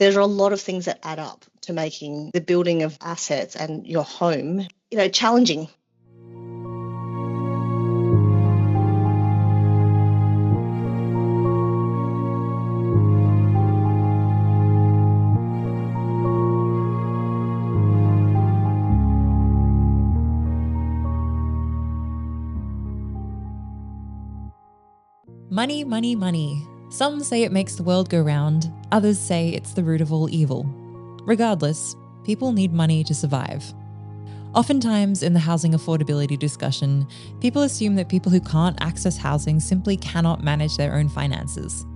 There are a lot of things that add up to making the building of assets and your home, challenging. Money, money, money. Some say it makes the world go round, others say it's the root of all evil. Regardless, people need money to survive. Oftentimes in the housing affordability discussion, people assume that people who can't access housing simply cannot manage their own finances.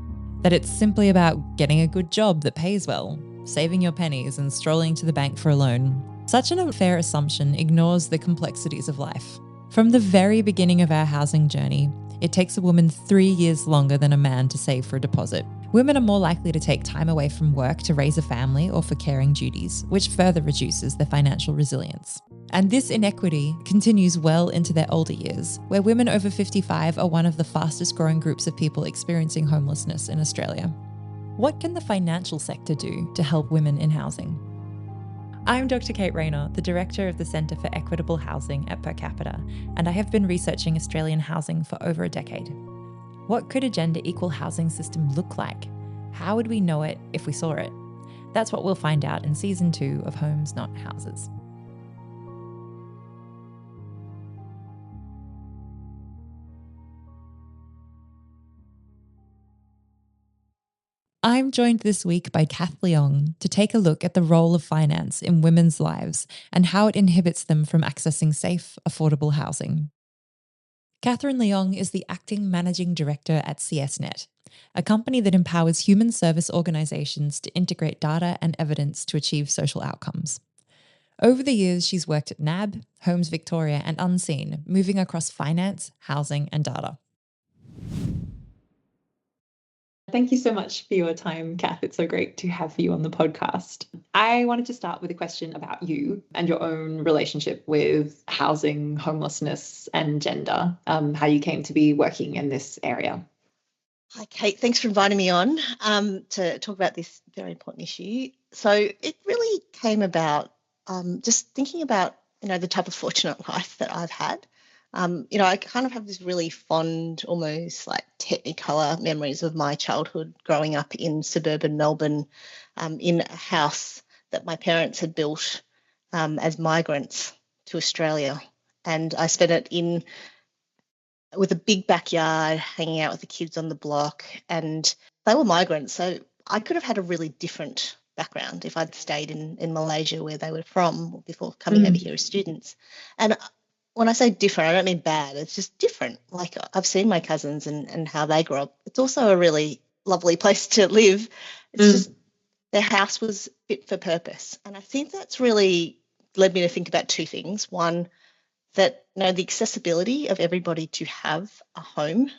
That it's simply about getting a good job that pays well, saving your pennies and strolling to the bank for a loan. Such an unfair assumption ignores the complexities of life. From the very beginning of our housing journey, it takes a woman 3 years longer than a man to save for a deposit. Women are more likely to take time away from work to raise a family or for caring duties, which further reduces their financial resilience. And this inequity continues well into their older years, where women over 55 are one of the fastest growing groups of people experiencing homelessness in Australia. What can the financial sector do to help women in housing? I'm Dr. Kate Raynor, the Director of the Centre for Equitable Housing at Per Capita, and I have been researching Australian housing for over a decade. What could a gender equal housing system look like? How would we know it if we saw it? That's what we'll find out in Season 2 of Homes Not Houses. I'm joined this week by Kath Leong to take a look at the role of finance in women's lives and how it inhibits them from accessing safe, affordable housing. Catherine Leong is the Acting Managing Director at CSNet, a company that empowers human service organisations to integrate data and evidence to achieve social outcomes. Over the years, she's worked at NAB, Homes Victoria and Unseen, moving across finance, housing and data. Thank you so much for your time, Kath. It's so great to have you on the podcast. I wanted to start with a question about you and your own relationship with housing, homelessness and gender, how you came to be working in this area. Hi, Kate. Thanks for inviting me on to talk about this very important issue. So it really came about just thinking about, the type of fortunate life that I've had. I kind of have this really fond, almost like technicolor memories of my childhood growing up in suburban Melbourne in a house that my parents had built as migrants to Australia. And I spent it with a big backyard, hanging out with the kids on the block. And they were migrants, so I could have had a really different background if I'd stayed in Malaysia, where they were from, before coming over here as students. And when I say different, I don't mean bad. It's just different. Like, I've seen my cousins and how they grew up. It's also a really lovely place to live. It's just their house was fit for purpose. And I think that's really led me to think about two things. One, that the accessibility of everybody to have a home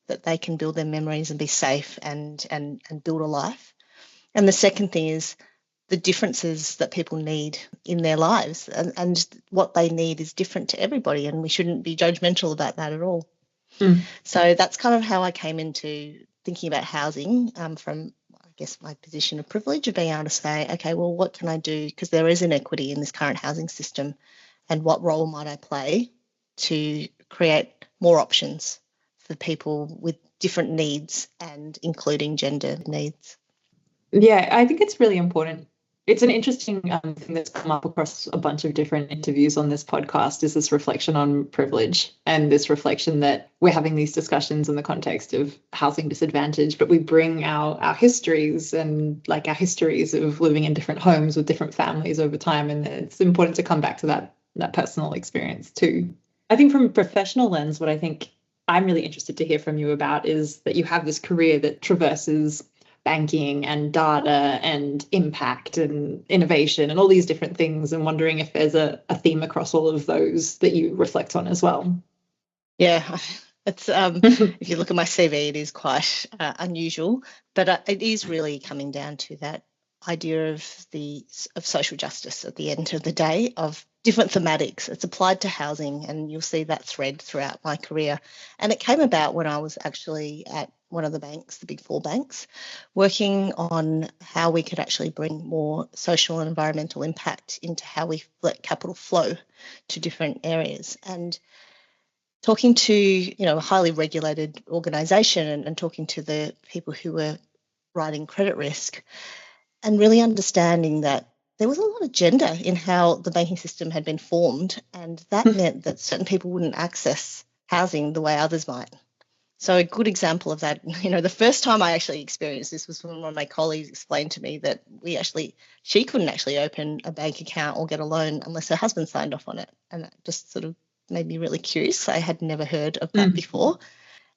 that they can build their memories and be safe and build a life. And the second thing is the differences that people need in their lives, and what they need is different to everybody, and we shouldn't be judgmental about that at all. So that's kind of how I came into thinking about housing from, I guess, my position of privilege of being able to say, okay, well, what can I do? Because there is inequity in this current housing system, and what role might I play to create more options for people with different needs and including gender needs? Yeah, I think it's really important. It's an interesting thing that's come up across a bunch of different interviews on this podcast, is this reflection on privilege and this reflection that we're having these discussions in the context of housing disadvantage, but we bring our histories and like our histories of living in different homes with different families over time. And it's important to come back to that personal experience too. I think from a professional lens, what I think I'm really interested to hear from you about is that you have this career that traverses banking and data and impact and innovation and all these different things, and wondering if there's a theme across all of those that you reflect on as well. Yeah, it's if you look at my CV, it is quite unusual, but it is really coming down to that idea of social justice at the end of the day, of different thematics. It's applied to housing, and you'll see that thread throughout my career. And it came about when I was actually at one of the banks, the big four banks, working on how we could actually bring more social and environmental impact into how we let capital flow to different areas. And talking to, a highly regulated organisation and talking to the people who were writing credit risk and really understanding that there was a lot of gender in how the banking system had been formed, and that meant that certain people wouldn't access housing the way others might. So a good example of that, the first time I actually experienced this was when one of my colleagues explained to me that she couldn't actually open a bank account or get a loan unless her husband signed off on it. And that just sort of made me really curious. I had never heard of that before.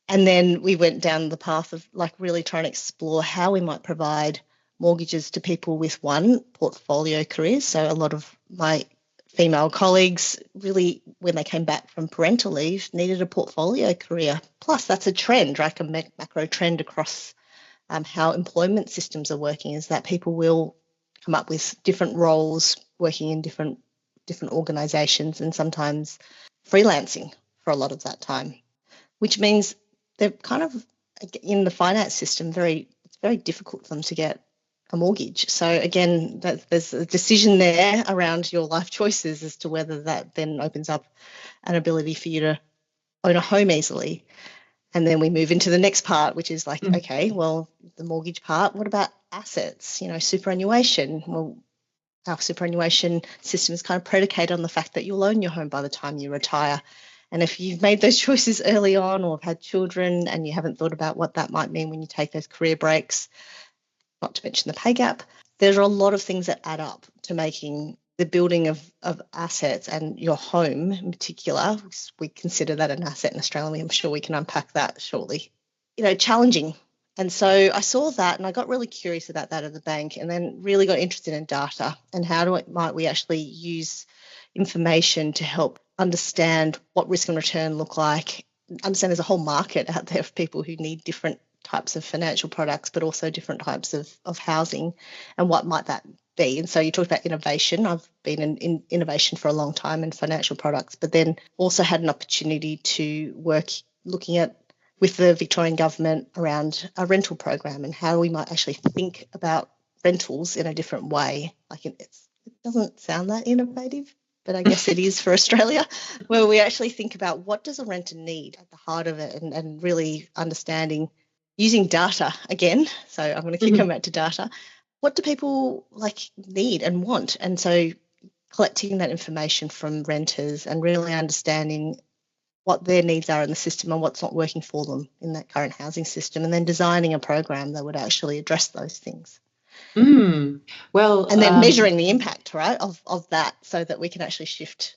And then we went down the path of really trying to explore how we might provide mortgages to people with one, portfolio careers. So a lot of my female colleagues really, when they came back from parental leave, needed a portfolio career. Plus, that's a trend, right? A macro trend across how employment systems are working, is that people will come up with different roles working in different organisations, and sometimes freelancing for a lot of that time, which means they're kind of in the finance system, it's very difficult for them to get a mortgage. So again, there's a decision there around your life choices as to whether that then opens up an ability for you to own a home easily. And then we move into the next part, which is okay, well, the mortgage part, what about assets? Superannuation. Well, our superannuation system is kind of predicated on the fact that you'll own your home by the time you retire. And if you've made those choices early on or have had children and you haven't thought about what that might mean when you take those career breaks, not to mention the pay gap, there are a lot of things that add up to making the building of assets and your home in particular, we consider that an asset in Australia. I'm sure we can unpack that shortly, challenging. And so I saw that and I got really curious about that at the bank, and then really got interested in data and how might we actually use information to help understand what risk and return look like, understand there's a whole market out there of people who need different types of financial products, but also different types of housing, and what might that be. And so you talked about innovation. I've been in innovation for a long time in financial products, but then also had an opportunity to work looking at with the Victorian government around a rental program and how we might actually think about rentals in a different way. It doesn't sound that innovative, but I guess it is for Australia, where we actually think about what does a renter need at the heart of it, and really understanding using data again. So I'm going to keep coming back to data. What do people need and want? And so collecting that information from renters and really understanding what their needs are in the system and what's not working for them in that current housing system, and then designing a program that would actually address those things. Well, and then measuring the impact, right, of that, so that we can actually shift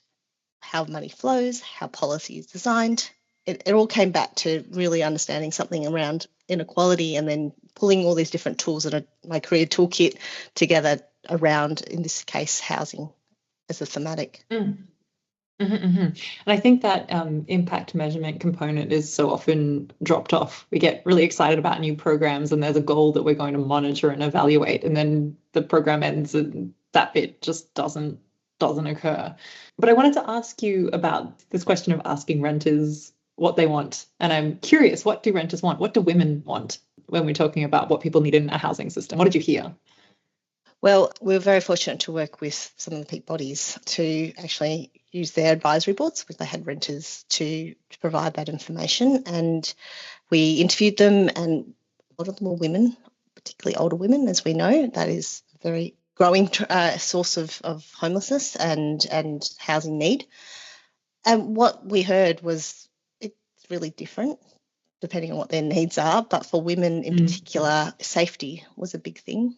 how money flows, how policy is designed. It all came back to really understanding something around inequality, and then pulling all these different tools in my career toolkit together around, in this case, housing as a thematic. And I think that impact measurement component is so often dropped off. We get really excited about new programs and there's a goal that we're going to monitor and evaluate, and then the program ends and that bit just doesn't occur. But I wanted to ask you about this question of asking renters what they want. And I'm curious, what do renters want? What do women want when we're talking about what people need in a housing system? What did you hear? Well, we were very fortunate to work with some of the peak bodies to actually use their advisory boards, because they had renters to provide that information. And we interviewed them, and a lot of them were women, particularly older women, as we know. That is a very growing source of homelessness and housing need. And what we heard was it's really different depending on what their needs are. But for women in particular, safety was a big thing.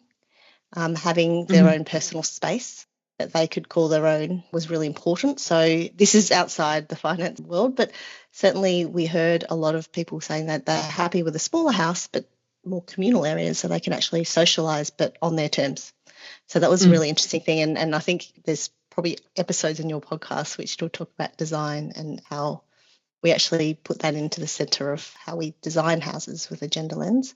Having their own personal space that they could call their own was really important. So this is outside the finance world, but certainly we heard a lot of people saying that they're happy with a smaller house, but more communal areas so they can actually socialise, but on their terms. So that was a really interesting thing. And I think there's probably episodes in your podcast which will talk about design and how we actually put that into the centre of how we design houses with a gender lens.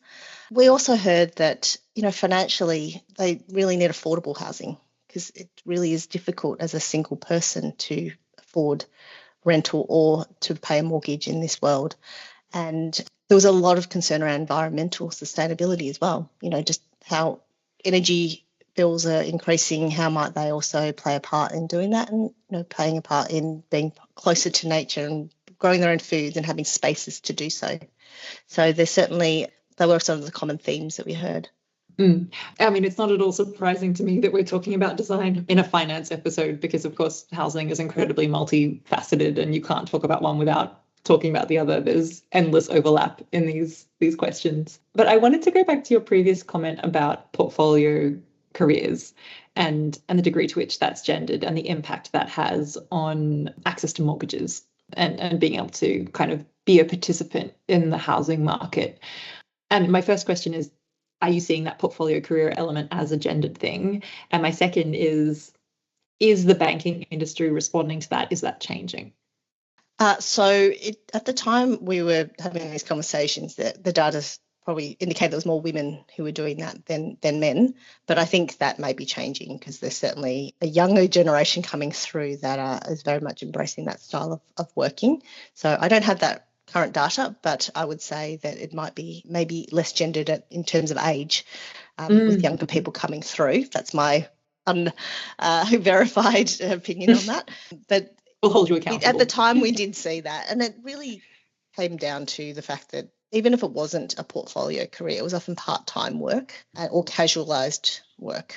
We also heard that, financially they really need affordable housing, because it really is difficult as a single person to afford rental or to pay a mortgage in this world. And there was a lot of concern around environmental sustainability as well, just how energy bills are increasing, how might they also play a part in doing that, and playing a part in being closer to nature and growing their own foods and having spaces to do so. So there were some of the common themes that we heard. I mean, it's not at all surprising to me that we're talking about design in a finance episode because, of course, housing is incredibly multifaceted and you can't talk about one without talking about the other. There's endless overlap in these questions. But I wanted to go back to your previous comment about portfolio careers and the degree to which that's gendered and the impact that has on access to mortgages and being able to kind of be a participant in the housing market. And my first question is, are you seeing that portfolio career element as a gendered thing? And my second is the banking industry responding to that? Is that changing? At the time we were having these conversations, the data probably indicated there was more women who were doing that than men. But I think that may be changing because there's certainly a younger generation coming through that is very much embracing that style of working. So I don't have that current data, but I would say that it might be maybe less gendered in terms of age with younger people coming through. That's my unverified opinion on that. But we'll hold you accountable. At the time, we did see that, and it really came down to the fact that even if it wasn't a portfolio career, it was often part-time work or casualised work.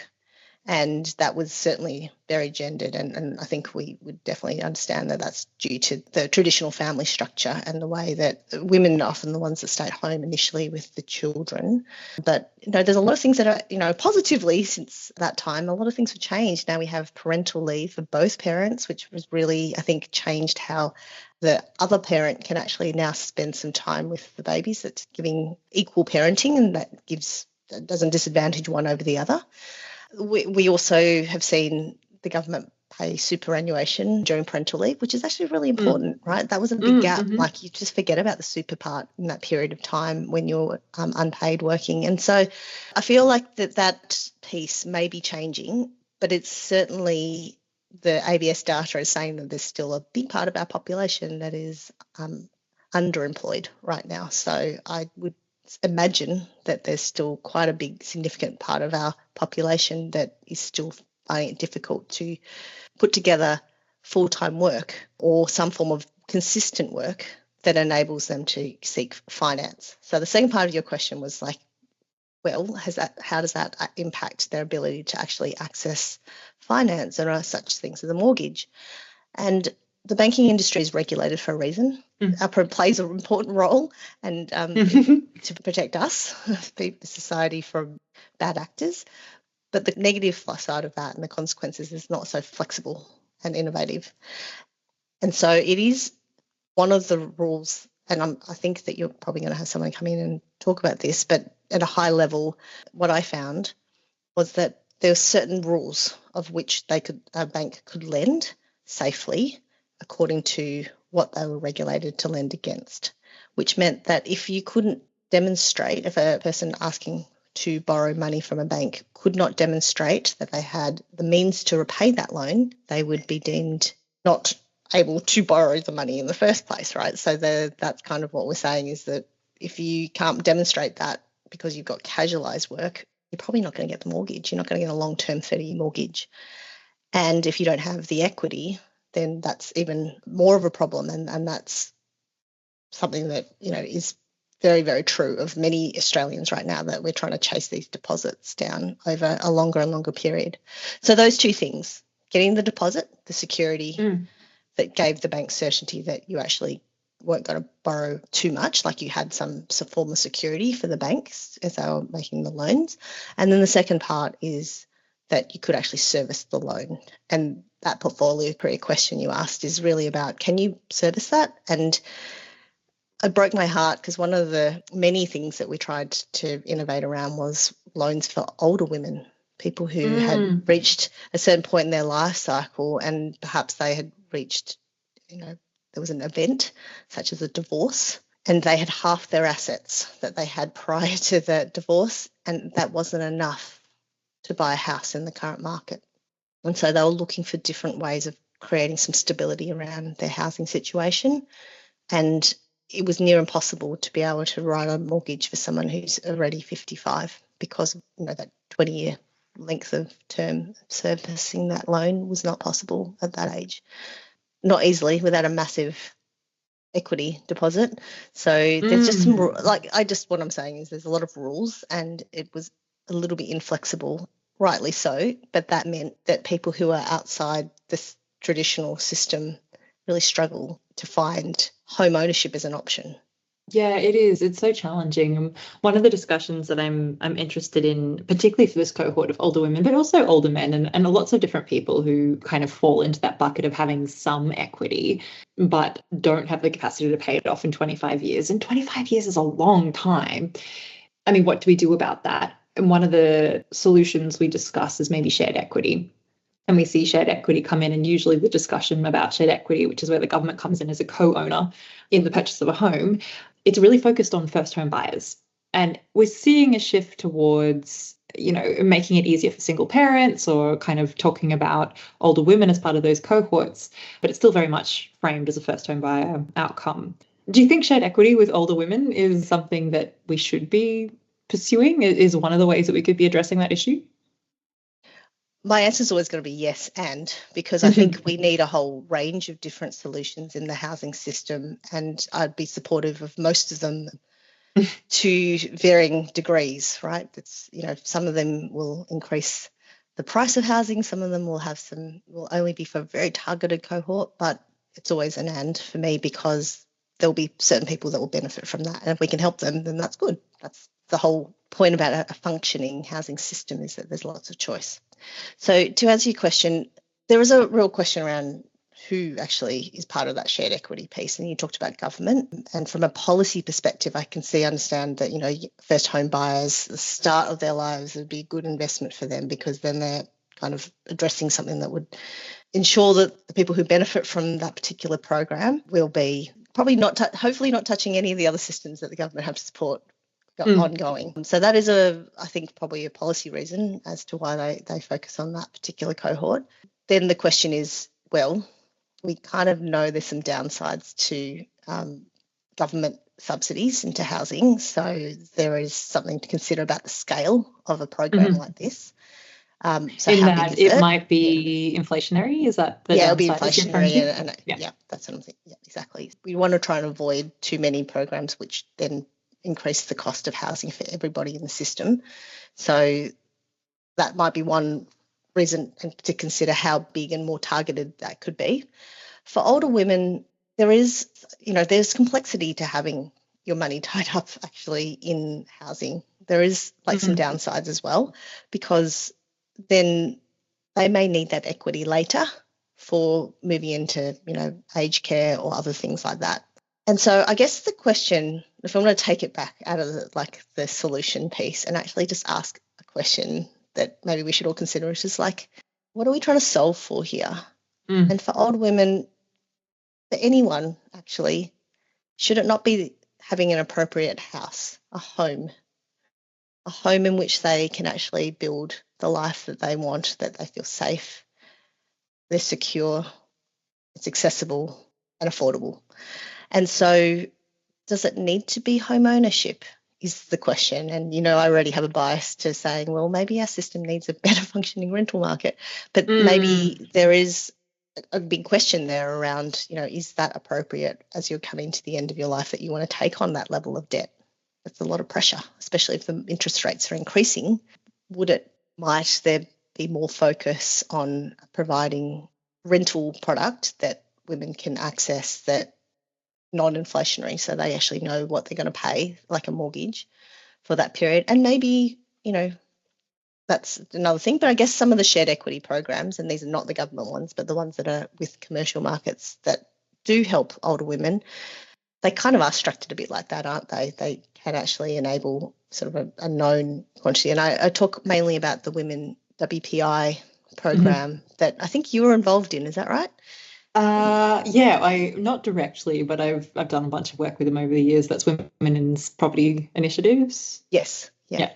And that was certainly very gendered. And I think we would definitely understand that that's due to the traditional family structure and the way that women are often the ones that stay at home initially with the children. But, there's a lot of things that are, positively since that time, a lot of things have changed. Now we have parental leave for both parents, which was really, I think, changed how the other parent can actually now spend some time with the babies. That's giving equal parenting, and that doesn't disadvantage one over the other. We also have seen the government pay superannuation during parental leave, which is actually really important, right? That was a big gap. Mm-hmm. Like you just forget about the super part in that period of time when you're unpaid working. And so I feel like that piece may be changing, but it's certainly the ABS data is saying that there's still a big part of our population that is underemployed right now. So I would imagine that there's still quite a big significant part of our population that is still finding it difficult to put together full-time work or some form of consistent work that enables them to seek finance. So the second part of your question was like, well, how does that impact their ability to actually access finance and such things as a mortgage? And the banking industry is regulated for a reason. APRA plays an important role and to protect us, the society, from bad actors. But the negative side of that and the consequences is not so flexible and innovative. And so it is one of the rules, and I think that you're probably going to have someone come in and talk about this, but at a high level, what I found was that there were certain rules of which a bank could lend safely according to what they were regulated to lend against, which meant that if you couldn't demonstrate, if a person asking to borrow money from a bank could not demonstrate that they had the means to repay that loan, they would be deemed not able to borrow the money in the first place, right? So that's kind of what we're saying is that if you can't demonstrate that because you've got casualised work, you're probably not going to get the mortgage. You're not going to get a long-term 30-year mortgage. And if you don't have the equity, then that's even more of a problem. And that's something that, is very, very true of many Australians right now, that we're trying to chase these deposits down over a longer and longer period. So those two things, getting the deposit, the security that gave the bank certainty that you actually weren't going to borrow too much, like you had some form of security for the banks as they were making the loans. And then the second part is that you could actually service the loan. And that portfolio career question you asked is really about, can you service that? And it broke my heart because one of the many things that we tried to innovate around was loans for older women, people who had reached a certain point in their life cycle and perhaps they had reached, there was an event such as a divorce and they had half their assets that they had prior to the divorce, and that wasn't enough to buy a house in the current market. And so they were looking for different ways of creating some stability around their housing situation. And it was near impossible to be able to write a mortgage for someone who's already 55 because of, that 20-year length of term. Servicing that loan was not possible at that age, not easily without a massive equity deposit. So there's just some, what I'm saying is there's a lot of rules, and it was a little bit inflexible, rightly so, but that meant that people who are outside this traditional system really struggle to find home ownership as an option. Yeah, it is. It's so challenging. One of the discussions that I'm interested in, particularly for this cohort of older women, but also older men and lots of different people who kind of fall into that bucket of having some equity, but don't have the capacity to pay it off in 25 years. And 25 years is a long time. I mean, what do we do about that? And one of the solutions we discuss is maybe shared equity. And we see shared equity come in, and usually the discussion about shared equity, which is where the government comes in as a co-owner in the purchase of a home, it's really focused on first home buyers. And we're seeing a shift towards, making it easier for single parents, or kind of talking about older women as part of those cohorts, but it's still very much framed as a first home buyer outcome. Do you think shared equity with older women is something that we should be pursuing? Is one of the ways that we could be addressing that issue? My answer is always going to be yes, because I think we need a whole range of different solutions in the housing system, and I'd be supportive of most of them to varying degrees, right? It's, some of them will increase the price of housing, some of them will only be for a very targeted cohort, but it's always an and for me, because there'll be certain people that will benefit from that, and if we can help them, then that's good. That's the whole point about a functioning housing system, is that there's lots of choice. So to answer your question, there is a real question around who actually is part of that shared equity piece. And you talked about government. And from a policy perspective, I can understand that, first home buyers, the start of their lives would be a good investment for them, because then they're kind of addressing something that would ensure that the people who benefit from that particular program will be probably hopefully not touching any of the other systems that the government have to support ongoing. So that is I think probably a policy reason as to why they focus on that particular cohort. Then the question is, well, we kind of know there's some downsides to government subsidies into housing. So there is something to consider about the scale of a program like this. So in how that big is it? Might be inflationary? Is that the it'll be downside inflationary, and that's what I'm thinking. Yeah, exactly. We want to try and avoid too many programs which then increase the cost of housing for everybody in the system. So that might be one reason to consider how big and more targeted that could be. For older women, there's complexity to having your money tied up actually in housing. There is some downsides as well, because then they may need that equity later for moving into, aged care or other things like that. And so I guess the question, if I'm going to take it back out of the solution piece and actually just ask a question that maybe we should all consider, which is what are we trying to solve for here? And for old women, for anyone actually, should it not be having an appropriate house, a home in which they can actually build the life that they want, that they feel safe, they're secure, it's accessible and affordable? And so does it need to be home ownership is the question. And, I already have a bias to saying, well, maybe our system needs a better functioning rental market. But maybe there is a big question there around, is that appropriate as you're coming to the end of your life, that you want to take on that level of debt? That's a lot of pressure, especially if the interest rates are increasing. Might there be more focus on providing rental product that women can access, that non-inflationary, so they actually know what they're going to pay, like a mortgage, for that period? And maybe, that's another thing. But I guess some of the shared equity programs, and these are not the government ones, but the ones that are with commercial markets that do help older women, they kind of are structured a bit like that, aren't they? They can actually enable sort of a known quantity. And I talk mainly about the Women WPI program that I think you were involved in. Is that right? I not directly, but I've done a bunch of work with them over the years. That's Women in Property Initiatives. Yes. Yeah.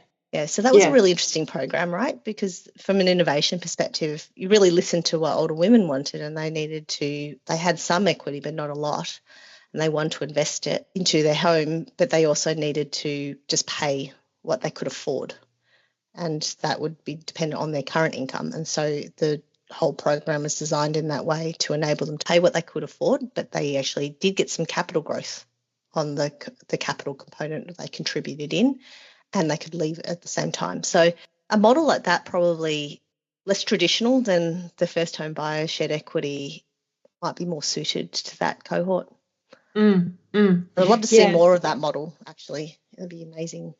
So that was a really interesting program, right? Because from an innovation perspective, you really listened to what older women wanted, and they had some equity, but not a lot. and they want to invest it into their home, but they also needed to just pay what they could afford. And that would be dependent on their current income. And so the whole program was designed in that way to enable them to pay what they could afford, but they actually did get some capital growth on the capital component that they contributed in, and they could leave at the same time. So a model like that, probably less traditional than the first home buyer shared equity, might be more suited to that cohort. I'd love to see more of that model, actually. It would be amazing.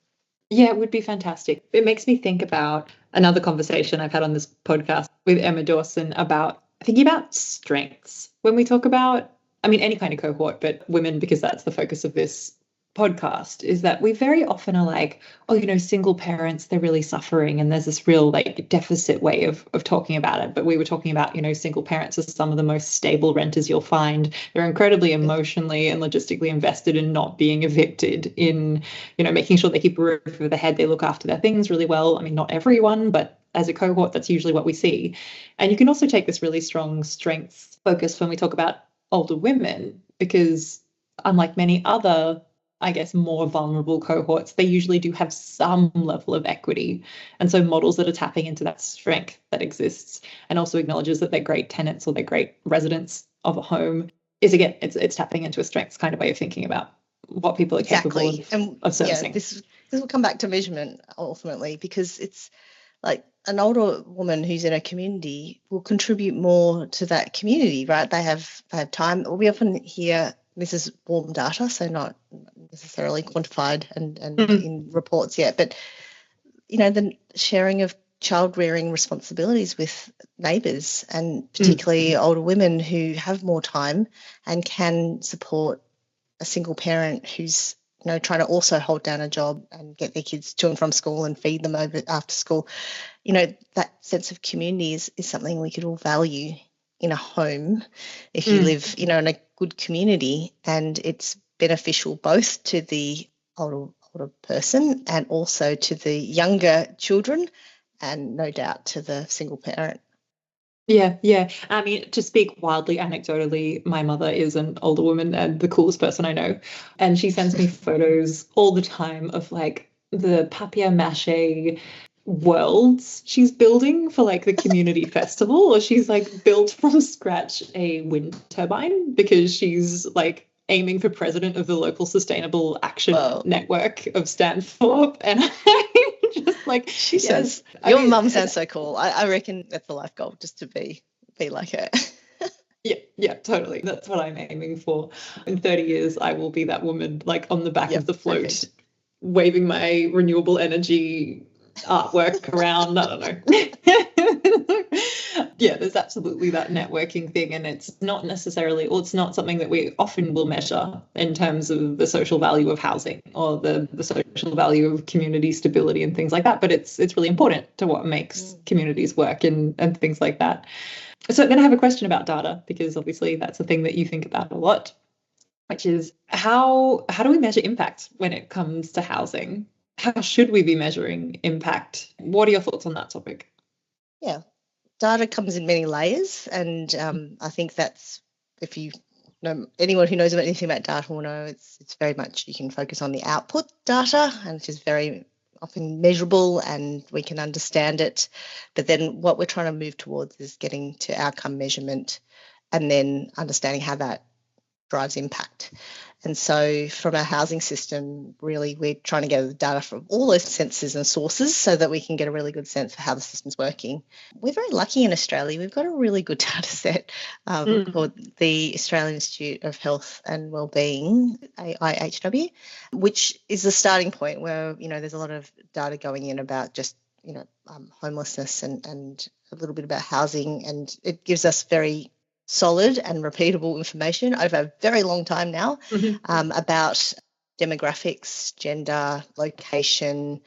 Yeah, it would be fantastic. It makes me think about another conversation I've had on this podcast with Emma Dawson about thinking about strengths when we talk about, I mean, any kind of cohort, but women, because that's the focus of this podcast, is that we very often are like, oh, you know, single parents, they're really suffering, and there's this real like deficit way of talking about it. But we were talking about, you know, single parents as some of the most stable renters you'll find. They're incredibly emotionally and logistically invested in not being evicted, in, you know, making sure they keep a roof over their head, they look after their things really well. I mean, not everyone, but as a cohort, that's usually what we see. And you can also take this really strong strengths focus when we talk about older women, because unlike many other, I guess, more vulnerable cohorts, they usually do have some level of equity. And so models that are tapping into that strength that exists and also acknowledges that they're great tenants or they're great residents of a home is, again, it's tapping into a strengths kind of way of thinking about what people are capable of servicing. Yeah, this will come back to measurement ultimately, because it's like an older woman who's in a community will contribute more to that community, right? They have time. We often hear, this is warm data, so not necessarily quantified and in reports yet, but, you know, the sharing of child rearing responsibilities with neighbours, and particularly older women who have more time and can support a single parent who's, you know, trying to also hold down a job and get their kids to and from school and feed them over after school. You know, that sense of community is something we could all value in a home if you live, you know, in a good community, and it's beneficial both to the older person and also to the younger children, and no doubt to the single parent. Yeah. I mean, to speak wildly anecdotally, my mother is an older woman and the coolest person I know. And she sends me photos all the time of like the papier-mâché worlds she's building for like the community festival, or she's like built from scratch a wind turbine because she's like aiming for president of the local sustainable action network of Stanthorpe. And I'm just like, she says, your mum sounds so cool. I reckon that's a life goal, just to be like her. Yeah, totally. That's what I'm aiming for. In 30 years, I will be that woman, like on the back of the float, perfect, waving my renewable energy artwork around. I don't know. Yeah, there's absolutely that networking thing, and it's not necessarily, or it's not something that we often will measure in terms of the social value of housing or the social value of community stability and things like that. But it's really important to what makes communities work and things like that. So then I have a question about data, because obviously that's a thing that you think about a lot, which is how do we measure impact when it comes to housing? How should we be measuring impact? What are your thoughts on that topic? Yeah, data comes in many layers, and I think that's, if you know, anyone who knows about anything about data will know it's very much, you can focus on the output data, and which is very often measurable and we can understand it. But then what we're trying to move towards is getting to outcome measurement and then understanding how that drives impact. And so from our housing system, really, we're trying to gather the data from all those sensors and sources so that we can get a really good sense of how the system's working. We're very lucky in Australia. We've got a really good data set called the Australian Institute of Health and Wellbeing, AIHW, which is the starting point where, you know, there's a lot of data going in about just, you know, homelessness and a little bit about housing, and it gives us very solid and repeatable information over a very long time now about demographics, gender, location,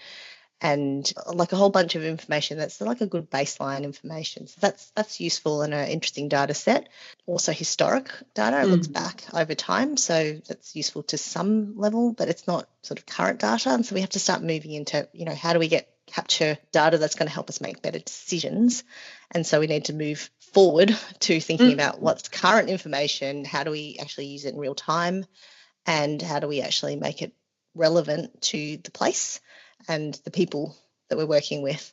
and like a whole bunch of information that's like a good baseline information. So that's useful and an interesting data set. Also historic data, it looks back over time, so that's useful to some level, but it's not sort of current data. And so we have to start moving into, you know, how do we get capture data that's going to help us make better decisions. And so we need to move forward to thinking about what's current information, how do we actually use it in real time, and how do we actually make it relevant to the place and the people that we're working with.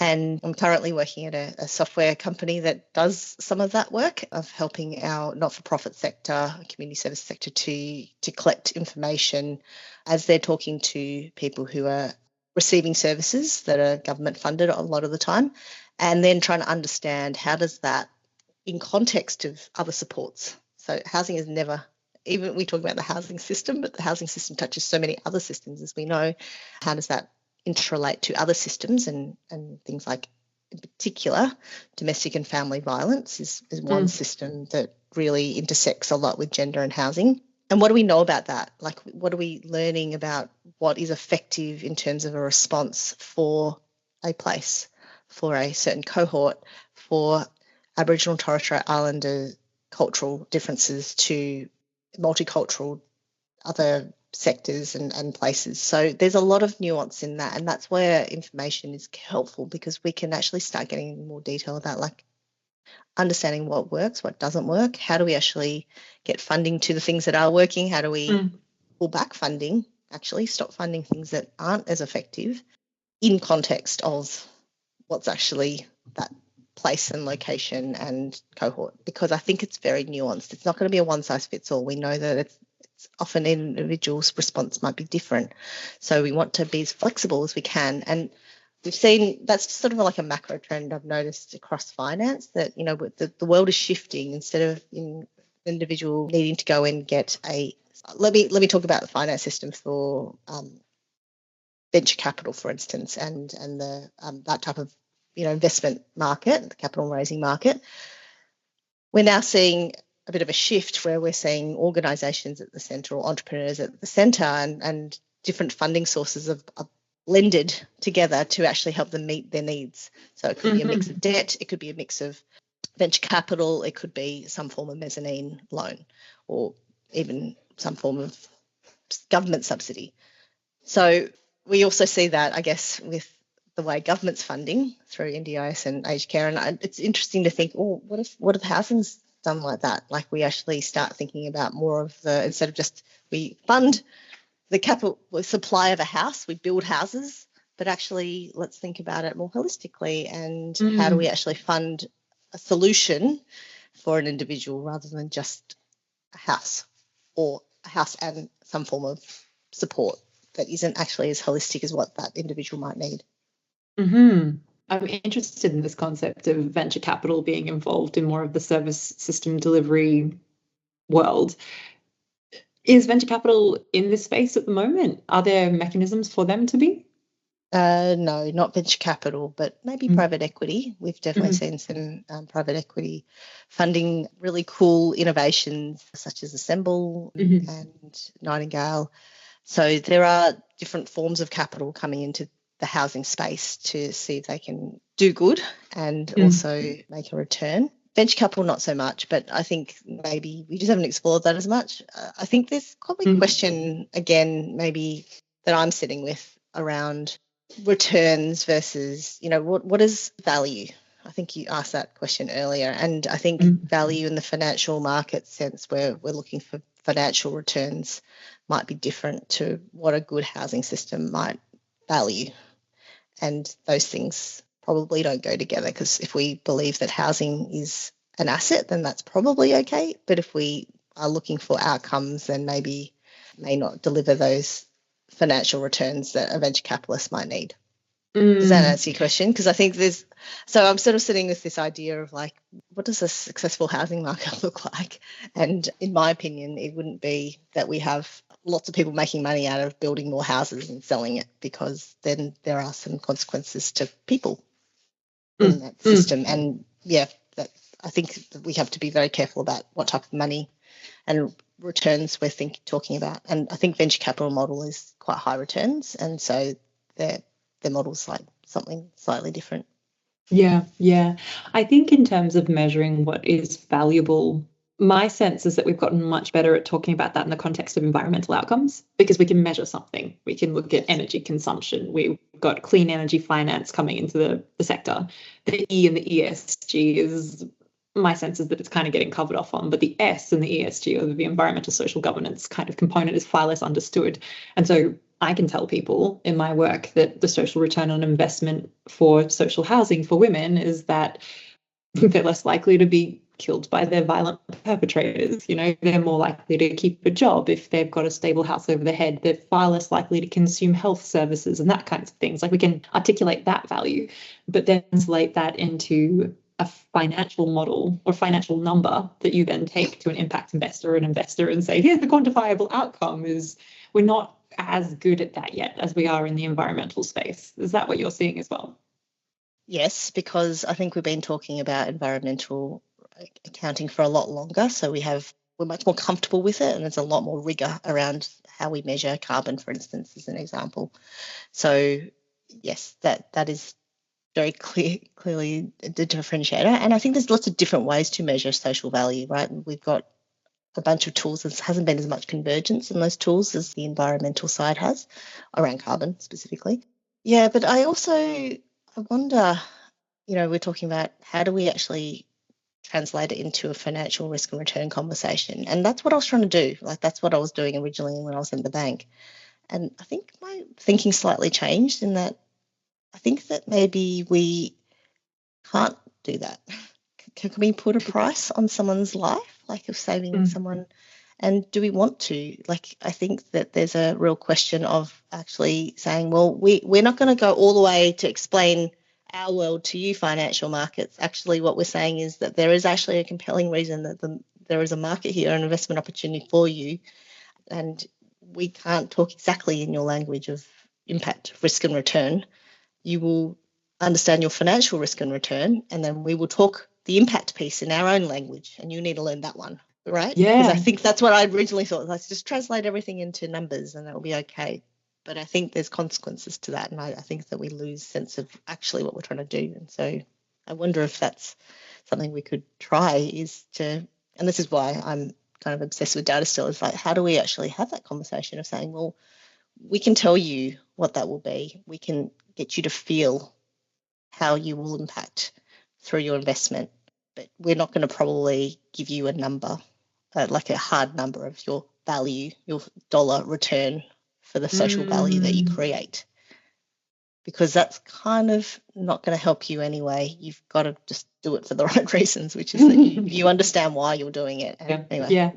And I'm currently working at a software company that does some of that work of helping our not-for-profit sector, community service sector to collect information as they're talking to people who are receiving services that are government funded a lot of the time, and then trying to understand how does that in context of other supports. So housing is never, even we talk about the housing system, but the housing system touches so many other systems, as we know. How does that interrelate to other systems and things like, in particular, domestic and family violence is one system that really intersects a lot with gender and housing. And what do we know about that? Like, what are we learning about what is effective in terms of a response for a place, for a certain cohort, for Aboriginal and Torres Strait Islander cultural differences to multicultural other sectors and places. So there's a lot of nuance in that, and that's where information is helpful, because we can actually start getting more detail about like understanding what works, what doesn't work, how do we actually get funding to the things that are working, how do we pull back funding, actually stop funding things that aren't as effective in context of what's actually that place and location and cohort, because I think it's very nuanced. It's not going to be a one size fits all. We know that it's often an individual's response might be different. So we want to be as flexible as we can. And we've seen that's sort of like a macro trend I've noticed across finance, that, you know, the world is shifting. Instead of an individual needing to go and get let me talk about the finance system for venture capital, for instance, and the that type of, you know, investment market, the capital raising market. We're now seeing a bit of a shift where we're seeing organisations at the centre or entrepreneurs at the centre, and different funding sources are blended together to actually help them meet their needs. So it could be a mix of debt, it could be a mix of venture capital, it could be some form of mezzanine loan, or even some form of government subsidy. So we also see that, I guess, with the way government's funding through NDIS and aged care. And it's interesting to think, what if housing's done like that? Like, we actually start thinking about more of the, instead of just we fund the capital supply of a house, we build houses, but actually let's think about it more holistically, and how do we actually fund a solution for an individual rather than just a house, or a house and some form of support that isn't actually as holistic as what that individual might need. I'm interested in this concept of venture capital being involved in more of the service system delivery world. Is venture capital in this space at the moment? Are there mechanisms for them to be? No, not venture capital, but maybe private equity. We've definitely seen some private equity funding really cool innovations such as Assemble and Nightingale. So there are different forms of capital coming into the housing space to see if they can do good and also make a return. Venture capital, not so much, but I think maybe we just haven't explored that as much. I think there's probably a question, again, maybe that I'm sitting with around returns versus, you know, what is value? I think you asked that question earlier, and I think value in the financial market sense, where we're looking for financial returns, might be different to what a good housing system might value. And those things probably don't go together, because if we believe that housing is an asset, then that's probably okay. But if we are looking for outcomes, then maybe may not deliver those financial returns that a venture capitalist might need. Does that answer your question? Because I think so I'm sort of sitting with this idea of like, what does a successful housing market look like? And in my opinion, it wouldn't be that we have lots of people making money out of building more houses and selling it, because then there are some consequences to people in that system. And I think that we have to be very careful about what type of money and returns we're talking about. And I think venture capital model is quite high returns, and so their model's like something slightly different. Yeah. I think in terms of measuring what is valuable My sense is that we've gotten much better at talking about that in the context of environmental outcomes, because we can measure something. We can look at energy consumption. We've got clean energy finance coming into the sector. The E and the ESG is, my sense is that it's kind of getting covered off on, but the S in the ESG, or the environmental social governance kind of component, is far less understood. And so I can tell people in my work that the social return on investment for social housing for women is that they're less likely to be killed by their violent perpetrators. They're more likely to keep a job if they've got a stable house over their head. They're far less likely to consume health services and that kinds of things. Like, we can articulate that value, but then translate that into a financial model or financial number that you then take to an impact investor and say, here's the quantifiable outcome. Is we're not as good at that yet as we are in the environmental space. Is that what you're seeing as well? Yes, because I think we've been talking about environmental accounting for a lot longer, so we're much more comfortable with it, and there's a lot more rigor around how we measure carbon, for instance, as an example. So yes, that is very clearly the differentiator, and I think there's lots of different ways to measure social value, right? We've got a bunch of tools. There hasn't been as much convergence in those tools as the environmental side has, around carbon specifically. Yeah, but I wonder, we're talking about how do we actually translate it into a financial risk and return conversation. And that's what I was trying to do. Like, that's what I was doing originally when I was in the bank. And I think my thinking slightly changed in that I think that maybe we can't do that. Can we put a price on someone's life, like of saving someone? And do we want to? Like, I think that there's a real question of actually saying, well, we're not going to go all the way to explain our world to you, financial markets. Actually, what we're saying is that there is actually a compelling reason that there is a market here, an investment opportunity for you, and we can't talk exactly in your language of impact, risk and return. You will understand your financial risk and return, and then we will talk the impact piece in our own language, and you need to learn that one, right? Yeah. Because I think that's what I originally thought. Let's just translate everything into numbers and that'll be okay. But I think there's consequences to that, and I think that we lose sense of actually what we're trying to do. And so I wonder if that's something we could try, and this is why I'm kind of obsessed with data still, is like, how do we actually have that conversation of saying, well, we can tell you what that will be. We can get you to feel how you will impact through your investment, but we're not going to probably give you a number, like a hard number of your value, your dollar return for the social value that you create, because that's kind of not going to help you anyway. You've got to just do it for the right reasons, which is that you understand why you're doing it. And anyway. Yeah.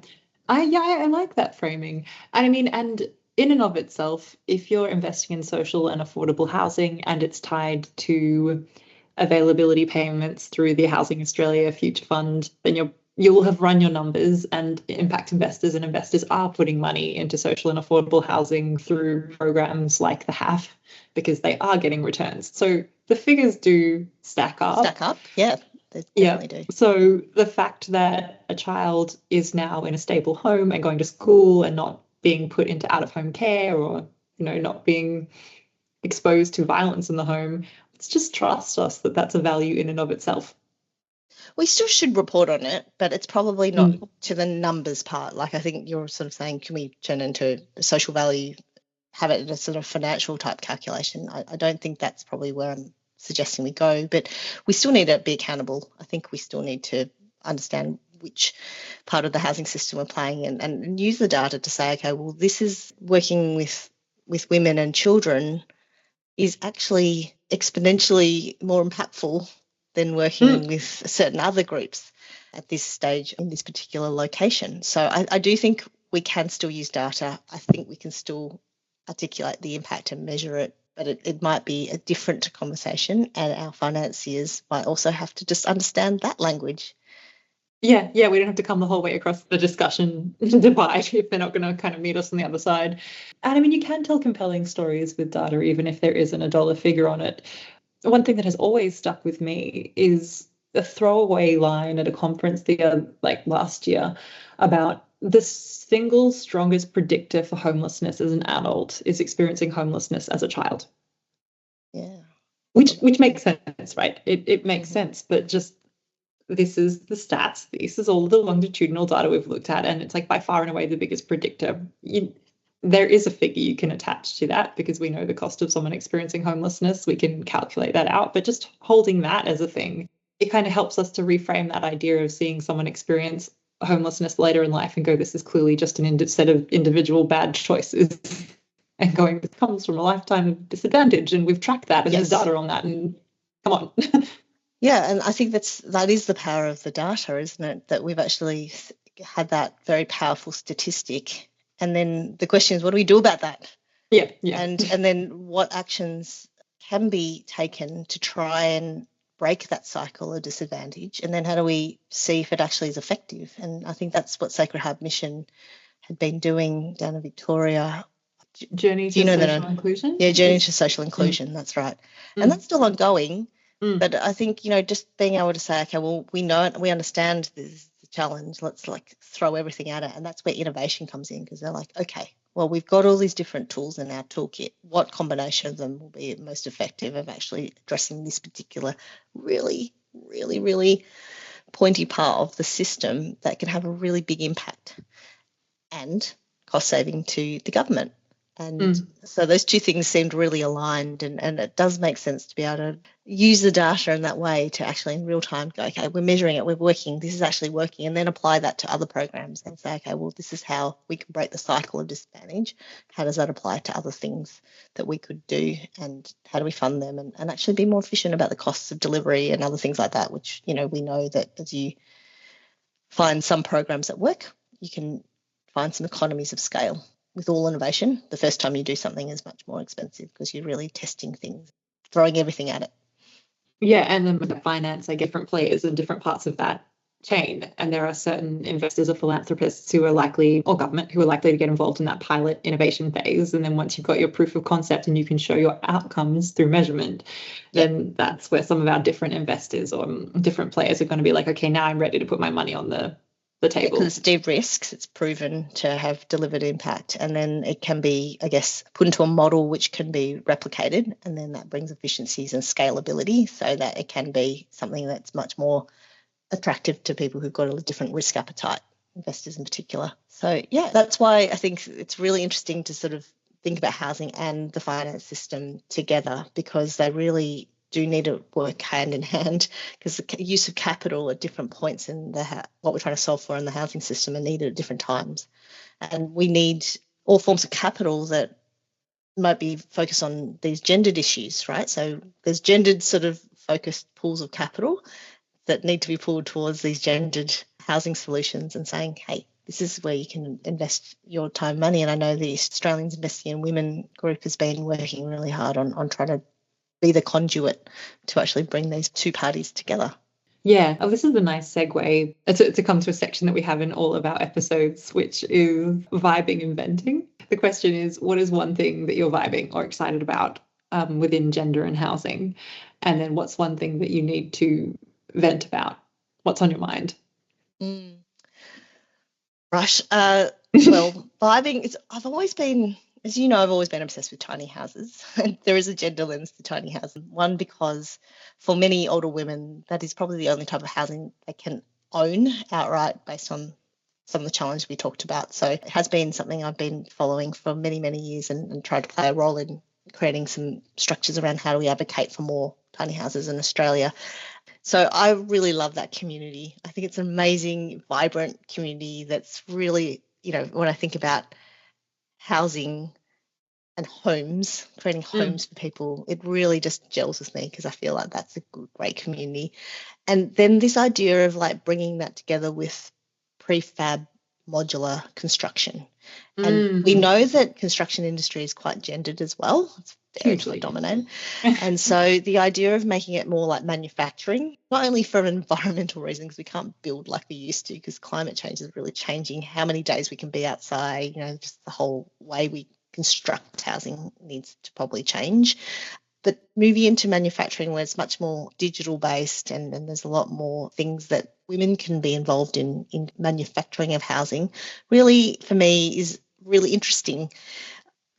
I like that framing. And I mean, and in and of itself, if you're investing in social and affordable housing and it's tied to availability payments through the Housing Australia Future Fund, then you will have run your numbers, and impact investors and investors are putting money into social and affordable housing through programs like the HAF, because they are getting returns. So the figures do stack up. Yeah, they definitely do. So the fact that a child is now in a stable home and going to school and not being put into out-of-home care, or not being exposed to violence in the home, let's just trust us that that's a value in and of itself. We still should report on it, but it's probably not to the numbers part. Like, I think you're sort of saying, can we turn into a social value, have it in a sort of financial type calculation? I don't think that's probably where I'm suggesting we go, but we still need to be accountable. I think we still need to understand which part of the housing system we're playing in, and use the data to say, okay, well, this is working with women and children is actually exponentially more impactful than working with certain other groups at this stage in this particular location. So I do think we can still use data. I think we can still articulate the impact and measure it, but it might be a different conversation, and our financiers might also have to just understand that language. Yeah, we don't have to come the whole way across the discussion divide if they're not going to kind of meet us on the other side. And I mean, you can tell compelling stories with data, even if there isn't a dollar figure on it. One thing that has always stuck with me is a throwaway line at a conference last year about the single strongest predictor for homelessness as an adult is experiencing homelessness as a child. Yeah. Which makes sense, right? It makes sense, but just this is the stats, this is all the longitudinal data we've looked at, and it's like by far and away the biggest predictor. There is a figure you can attach to that because we know the cost of someone experiencing homelessness. We can calculate that out, but just holding that as a thing, it kind of helps us to reframe that idea of seeing someone experience homelessness later in life and go, this is clearly just an set of individual bad choices. And going, this comes from a lifetime of disadvantage, and we've tracked that, and Yes. there's data on that, and come on. Yeah, and I think that is the power of the data, isn't it? That we've actually had that very powerful statistic, and then the question is, what do we do about that? Yeah. And then what actions can be taken to try and break that cycle of disadvantage, and then how do we see if it actually is effective? And I think that's what Sacred Heart Mission had been doing down in Victoria. Journey to social inclusion? Yeah, Journey to Social Inclusion, that's right. And that's still ongoing. But I think, just being able to say, okay, well, we understand this is the challenge. Let's throw everything at it. And that's where innovation comes in, because they're like, okay, well, we've got all these different tools in our toolkit. What combination of them will be most effective of actually addressing this particular really, really, really pointy part of the system that can have a really big impact and cost saving to the government? And so those two things seemed really aligned, and it does make sense to be able to use the data in that way to actually in real time go, okay, we're measuring it, we're working, this is actually working, and then apply that to other programs and say, okay, well, this is how we can break the cycle of disadvantage. How does that apply to other things that we could do, and how do we fund them, and actually be more efficient about the costs of delivery and other things like that, which, we know that as you find some programs that work, you can find some economies of scale. With all innovation, the first time you do something is much more expensive because you're really testing things, throwing everything at it. Yeah, and then with the finance, different players in different parts of that chain. And there are certain investors or philanthropists who are likely, or government, who are likely to get involved in that pilot innovation phase. And then once you've got your proof of concept and you can show your outcomes through measurement, then that's where some of our different investors or different players are going to be like, okay, now I'm ready to put my money on the table. Because it's de-risked, it's proven to have delivered impact, and then it can be, put into a model which can be replicated, and then that brings efficiencies and scalability so that it can be something that's much more attractive to people who've got a different risk appetite, investors in particular. So, yeah, that's why I think it's really interesting to sort of think about housing and the finance system together, because they really do need to work hand in hand, because the use of capital at different points in what we're trying to solve for in the housing system are needed at different times. And we need all forms of capital that might be focused on these gendered issues, right? So there's gendered sort of focused pools of capital that need to be pulled towards these gendered housing solutions and saying, hey, this is where you can invest your time, money. And I know the Australians Investing in Women group has been working really hard on trying to be the conduit to actually bring these two parties together. Yeah. Oh, this is a nice segue to come to a section that we have in all of our episodes, which is vibing and venting. The question is, what is one thing that you're vibing or excited about within gender and housing? And then what's one thing that you need to vent about? What's on your mind? Rush. Well, vibing, I've always been, as you know, I've always been obsessed with tiny houses. There is a gender lens to tiny houses. One, because for many older women, that is probably the only type of housing they can own outright based on some of the challenges we talked about. So it has been something I've been following for many, many years and tried to play a role in creating some structures around how do we advocate for more tiny houses in Australia. So I really love that community. I think it's an amazing, vibrant community that's really, when I think about housing and homes, creating homes for people, it really just gels with me because I feel like that's a great community. And then this idea of bringing that together with prefab modular construction. And we know that construction industry is quite gendered as well. It's very hugely dominated. And so the idea of making it more like manufacturing, not only for environmental reasons, we can't build like we used to because climate change is really changing how many days we can be outside, just the whole way we construct housing needs to probably change. But moving into manufacturing where it's much more digital based and there's a lot more things that women can be involved in manufacturing of housing, really for me is really interesting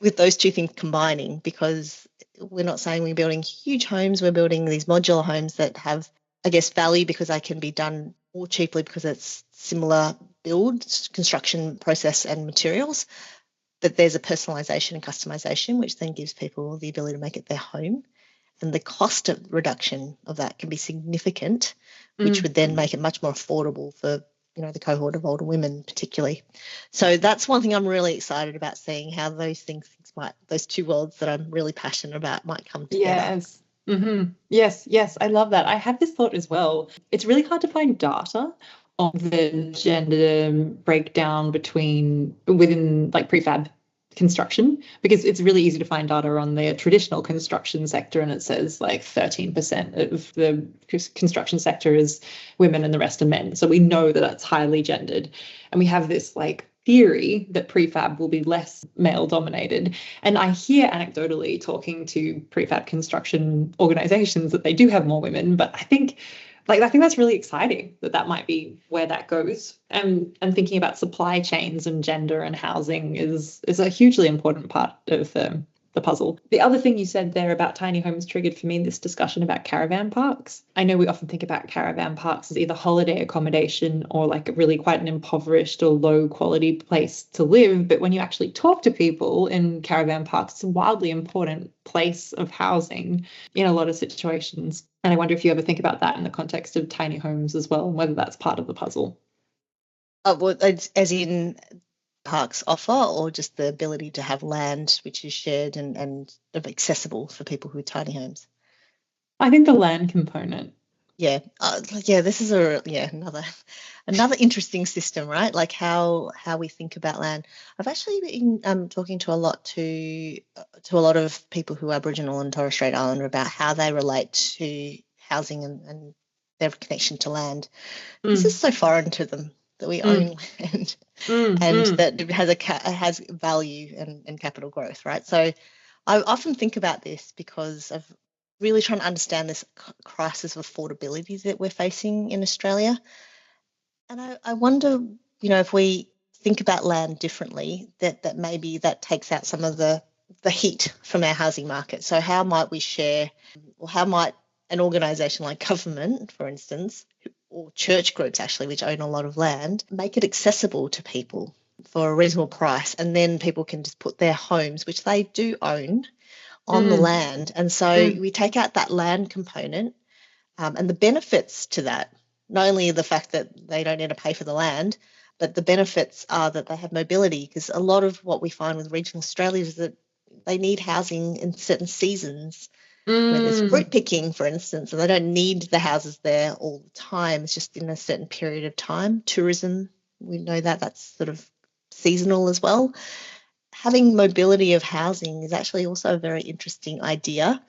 with those two things combining, because we're not saying we're building huge homes, we're building these modular homes that have I guess, value because they can be done more cheaply because it's similar build, construction process and materials. But there's a personalisation and customisation, which then gives people the ability to make it their home. And the cost of reduction of that can be significant, which would then make it much more affordable for, the cohort of older women particularly. So that's one thing I'm really excited about, seeing how those those two worlds that I'm really passionate about might come together. Yes. Mm-hmm. Yes, I love that. I have this thought as well. It's really hard to find data on the gender breakdown within like prefab construction, because it's really easy to find data on the traditional construction sector, and it says like 13% of the construction sector is women and the rest are men. So we know that that's highly gendered, and we have this like theory that prefab will be less male dominated. And I hear anecdotally talking to prefab construction organizations that they do have more women, but I think that's really exciting that might be where that goes. And thinking about supply chains and gender and housing is a hugely important part of the puzzle. The other thing you said there about tiny homes triggered for me this discussion about caravan parks. I know we often think about caravan parks as either holiday accommodation or like really quite an impoverished or low quality place to live. But when you actually talk to people in caravan parks, it's a wildly important place of housing in a lot of situations. And I wonder if you ever think about that in the context of tiny homes as well, and whether that's part of the puzzle. Well, as in parks offer, or just the ability to have land which is shared and accessible for people who are tiny homes? I think the land component. Yeah, this is another interesting system, right? Like how we think about land. I've actually been talking to a lot of people who are Aboriginal and Torres Strait Islander about how they relate to housing and their connection to land. This is so foreign to them, that we own land and that it has value and capital growth, right? So I often think about this because of really trying to understand this crisis of affordability that we're facing in Australia. And I wonder, if we think about land differently, that maybe that takes out some of the heat from our housing market. So how might we share, or how might an organisation like government, for instance, or church groups actually, which own a lot of land, make it accessible to people for a reasonable price, and then people can just put their homes, which they do own, on the land. And so we take out that land component, and the benefits to that, not only the fact that they don't need to pay for the land, but the benefits are that they have mobility, because a lot of what we find with regional Australia is that they need housing in certain seasons where there's fruit picking, for instance, and they don't need the houses there all the time. It's just in a certain period of time. Tourism, we know that's sort of seasonal as well. Having mobility of housing is actually also a very interesting idea,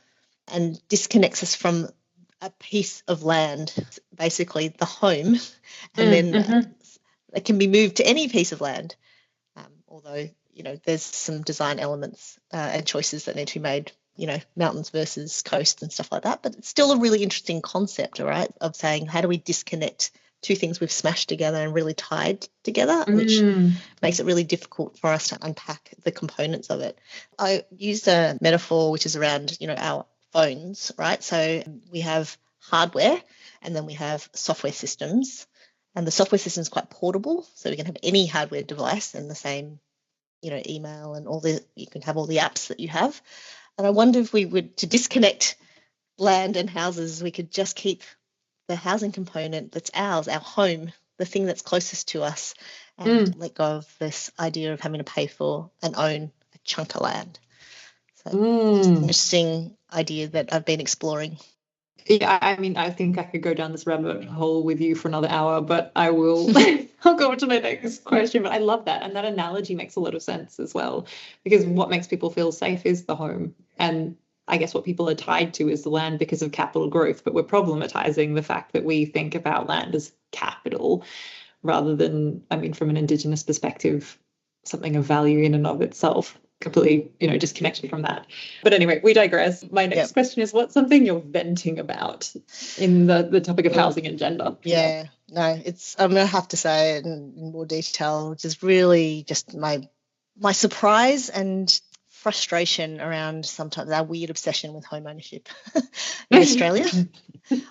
and disconnects us from a piece of land, basically the home, and then it can be moved to any piece of land, although there's some design elements and choices that need to be made, mountains versus coast and stuff like that. But it's still a really interesting concept, all right, of saying how do we disconnect two things we've smashed together and really tied together, which makes it really difficult for us to unpack the components of it. I used a metaphor which is around, our phones, right? So we have hardware and then we have software systems, and the software system is quite portable, so we can have any hardware device and the same, email and you can have all the apps that you have. And I wonder if we would, to disconnect land and houses, we could just keep the housing component that's ours, our home, the thing that's closest to us, and let go of this idea of having to pay for and own a chunk of land. So it's an interesting idea that I've been exploring. Yeah, I mean, I think I could go down this rabbit hole with you for another hour, but I will I'll go on to my next question. But I love that. And that analogy makes a lot of sense as well, because what makes people feel safe is the home. And I guess what people are tied to is the land because of capital growth. But we're problematizing the fact that we think about land as capital rather than, from an Indigenous perspective, something of value in and of itself. Completely, disconnected from that. But anyway, we digress. My next question is, what's something you're venting about in the topic of housing and gender? Yeah, no, I'm going to have to say it in more detail, which is really just my surprise and frustration around sometimes our weird obsession with home ownership in Australia.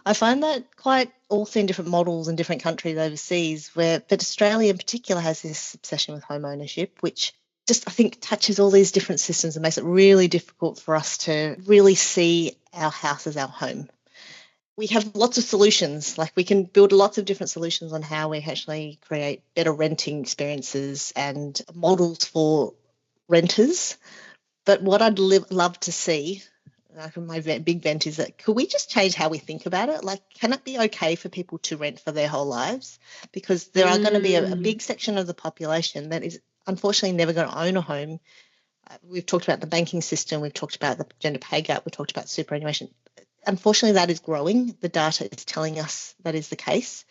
I find that quite also in different models in different countries overseas, but Australia in particular has this obsession with home ownership, which just I think touches all these different systems and makes it really difficult for us to really see our house as our home. We have lots of solutions, like we can build lots of different solutions on how we actually create better renting experiences and models for renters. But what I'd love to see, like my big vent, is that could we just change how we think about it? Like, can it be okay for people to rent for their whole lives? Because there are going to be a big section of the population that is unfortunately never going to own a home. We've talked about the banking system, we've talked about the gender pay gap, we've talked about superannuation. Unfortunately, that is growing. The data is telling us that is the case.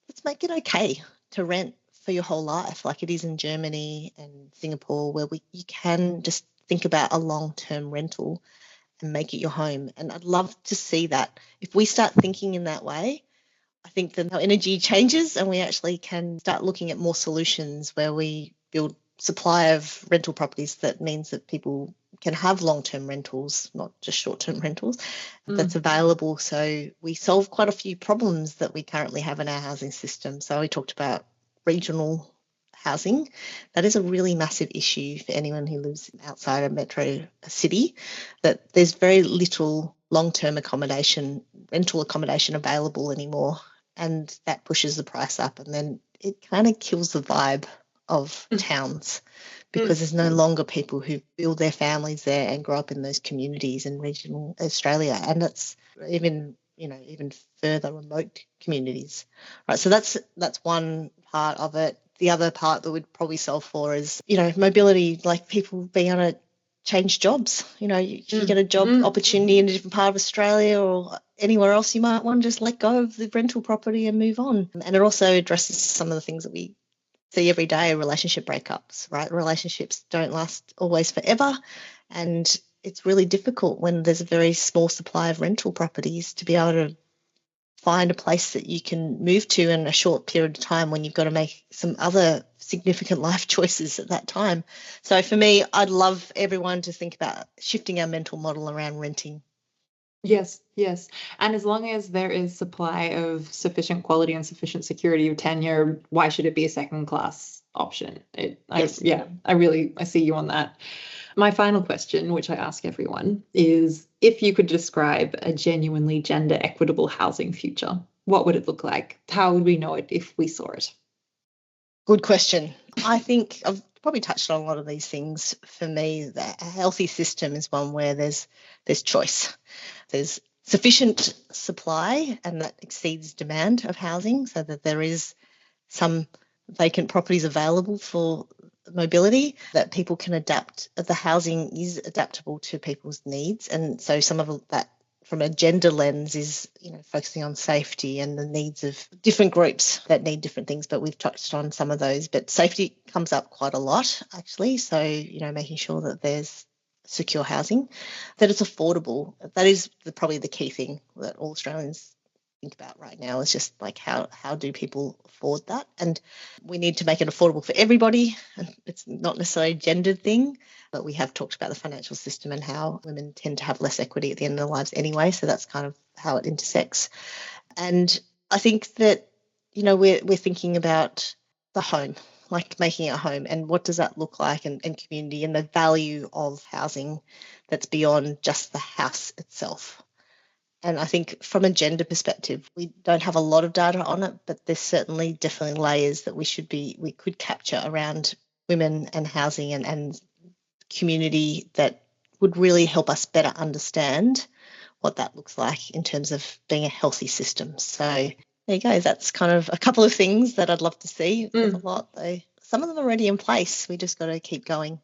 Let's make it okay to rent for your whole life, like it is in Germany and Singapore, where you can just think about a long-term rental and make it your home. And I'd love to see that. If we start thinking in that way, I think that our energy changes and we actually can start looking at more solutions where we build supply of rental properties that means that people can have long-term rentals, not just short-term rentals, that's available. So we solve quite a few problems that we currently have in our housing system. So we talked about regional housing. That is a really massive issue for anyone who lives outside a metro city, that there's very little long-term accommodation, rental accommodation available anymore. And that pushes the price up, and then it kind of kills the vibe of towns because there's no longer people who build their families there and grow up in those communities in regional Australia. And it's even further remote communities. Right. So that's one part of it. The other part that we'd probably solve for is, mobility, like people being able to change jobs. If you get a job opportunity in a different part of Australia or anywhere else, you might want to just let go of the rental property and move on. And it also addresses some of the things that we see every day, relationship breakups, right? Relationships don't last always forever. And it's really difficult when there's a very small supply of rental properties to be able to find a place that you can move to in a short period of time when you've got to make some other significant life choices at that time. So for me, I'd love everyone to think about shifting our mental model around renting. Yes. And as long as there is supply of sufficient quality and sufficient security of tenure, why should it be a second class option? I see you on that. My final question, which I ask everyone, is if you could describe a genuinely gender equitable housing future, what would it look like? How would we know it if we saw it? Good question. I think I've probably touched on a lot of these things. For me, a healthy system is one where there's choice. There's sufficient supply and that exceeds demand of housing, so that there is some vacant properties available for mobility, that people can adapt. The housing is adaptable to people's needs. And so some of that from a gender lens is, focusing on safety and the needs of different groups that need different things, but we've touched on some of those. But safety comes up quite a lot, actually. So, making sure that there's secure housing, that it's affordable. That is probably the key thing that all Australians think about right now, is just like how do people afford that? And we need to make it affordable for everybody. And it's not necessarily a gendered thing, but we have talked about the financial system and how women tend to have less equity at the end of their lives anyway. So that's kind of how it intersects. And I think that, we're thinking about the home, like making it a home, and what does that look like, and community, and the value of housing that's beyond just the house itself. And I think from a gender perspective, we don't have a lot of data on it, but there's certainly definitely layers that we could capture around women and housing and community that would really help us better understand what that looks like in terms of being a healthy system. So there you go. That's kind of a couple of things that I'd love to see. There's a lot, though. Some of them are already in place. We just got to keep going.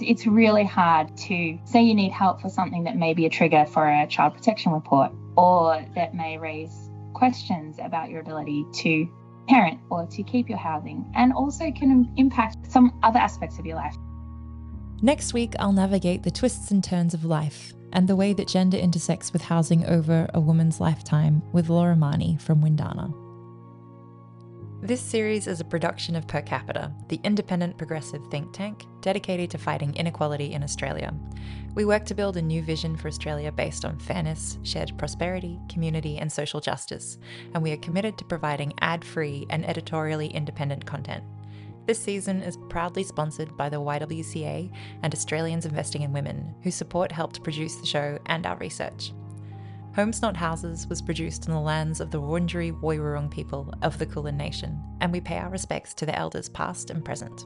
It's really hard to say you need help for something that may be a trigger for a child protection report, or that may raise questions about your ability to parent or to keep your housing, and also can impact some other aspects of your life. Next week, I'll navigate the twists and turns of life and the way that gender intersects with housing over a woman's lifetime with Laura Marnie from Windana. This series is a production of Per Capita, the independent progressive think tank dedicated to fighting inequality in Australia. We work to build a new vision for Australia based on fairness, shared prosperity, community, and social justice, and we are committed to providing ad-free and editorially independent content. This season is proudly sponsored by the YWCA and Australians Investing in Women, whose support helped produce the show and our research. Homes Not Houses was produced on the lands of the Wurundjeri-Woi Wurrung people of the Kulin Nation, and we pay our respects to the elders past and present.